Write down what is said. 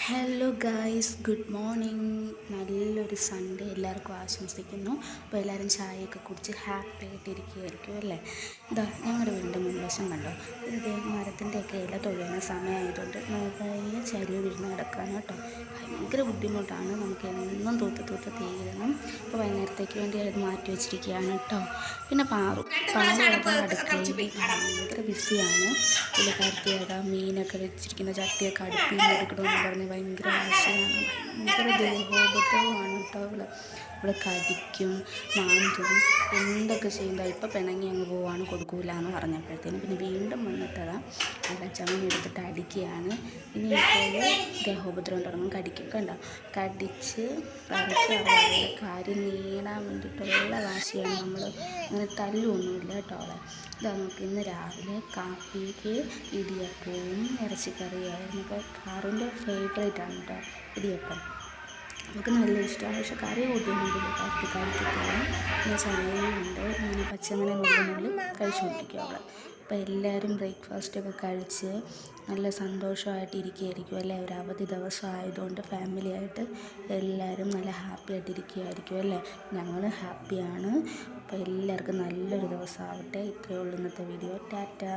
Hello guys, good morning. നല്ലൊരു Sunday എല്ലാവർക്കും ആശംസിക്കുന്നു. അപ്പോൾ എല്ലാവരും ചായയൊക്കെ കുടിച്ച് ഹാപ്പി ആയിട്ടിരിക്കുകയായിരിക്കും അല്ലേ. ഇതാ ഞങ്ങളുടെ വീടിൻ്റെ മുൻവശം കണ്ടോ, ഇത് മരത്തിൻ്റെയൊക്കെ ഇല തൊഴിയുന്ന സമയമായതുകൊണ്ട് നിറയെ ചരിവ് വീഴുന്ന കിടക്കുകയാണ് കേട്ടോ. ഭയങ്കര ബുദ്ധിമുട്ടാണ്, നമുക്ക് എന്നും തൂത്ത് തീരണം. അപ്പോൾ വൈകുന്നേരത്തേക്ക് വേണ്ടി അത് മാറ്റി വെച്ചിരിക്കുകയാണ് കേട്ടോ. പിന്നെ പാറു അടുക്കളയിൽ ഭയങ്കര ബിസിയാണ്. പുള്ളിക്കാരത്തി മീനൊക്കെ വെച്ചിരിക്കുന്ന ചട്ടിയൊക്കെ അടുപ്പിൽ നിന്ന് എടുക്കണമെന്ന് പറഞ്ഞ് ഭയങ്കര ആശയാണ്. ഭയങ്കര ദേഹോപദ്രവമാണ് കേട്ടോ. ഇവിടെ കടിക്കും, മാന്തും, എന്തൊക്കെ ചെയ്യുമ്പോൾ ഇപ്പം പിണങ്ങി അങ്ങ് പോവാണ്, കൊടുക്കൂല എന്ന് പറഞ്ഞപ്പോഴത്തേനും പിന്നെ വീണ്ടും വന്നിട്ടതാ ചമൻ എടുത്തിട്ട് അടിക്കുകയാണ്. ഇനി ഇപ്പോൾ ദേഹോപദ്രവം തുടങ്ങും, കടിക്കും. കണ്ടോ, കടിച്ച് പറിച്ച് അവളുടെ കാര്യം നീടാൻ വേണ്ടിയിട്ടുള്ള വാശിയാണ്. നമ്മൾ അങ്ങനെ തല്ലൊന്നുമില്ല കേട്ടോ അവളെ. ഇതാ നമുക്ക് ഇന്ന് രാവിലെ കാപ്പിക്ക് ഇടിയപ്പവും ഇറച്ചിക്കറിയായിരുന്നു. ഇപ്പോൾ കാറിൻ്റെ ഫേവറേറ്റാണ് കേട്ടോ ഇടിയപ്പം. നമുക്ക് നല്ല ഇഷ്ടമാണ്, പക്ഷെ കറി കൂട്ടിയൊന്നും കഴിക്കത്തില്ല. പിന്നെ ചായയുണ്ട്, ഇങ്ങനെ പച്ചങ്ങനെ നുള്ളിനുള്ളിൽ കഴിച്ചുകൊണ്ടിരിക്കും അവൾ. അപ്പോൾ എല്ലാവരും ബ്രേക്ക്ഫാസ്റ്റൊക്കെ കഴിച്ച് നല്ല സന്തോഷമായിട്ടിരിക്കുകയായിരിക്കും അല്ലേ. ഒരു അവധി ദിവസം ആയതുകൊണ്ട് ഫാമിലിയായിട്ട് എല്ലാവരും നല്ല ഹാപ്പി ആയിട്ടിരിക്കുകയായിരിക്കും അല്ലേ. ഞങ്ങൾ ഹാപ്പിയാണ്. അപ്പോൾ എല്ലാവർക്കും നല്ലൊരു ദിവസം ആവട്ടെ. ഇത്രയേ ഉള്ളൂ ഇന്നത്തെ വീഡിയോ. ടാറ്റാ.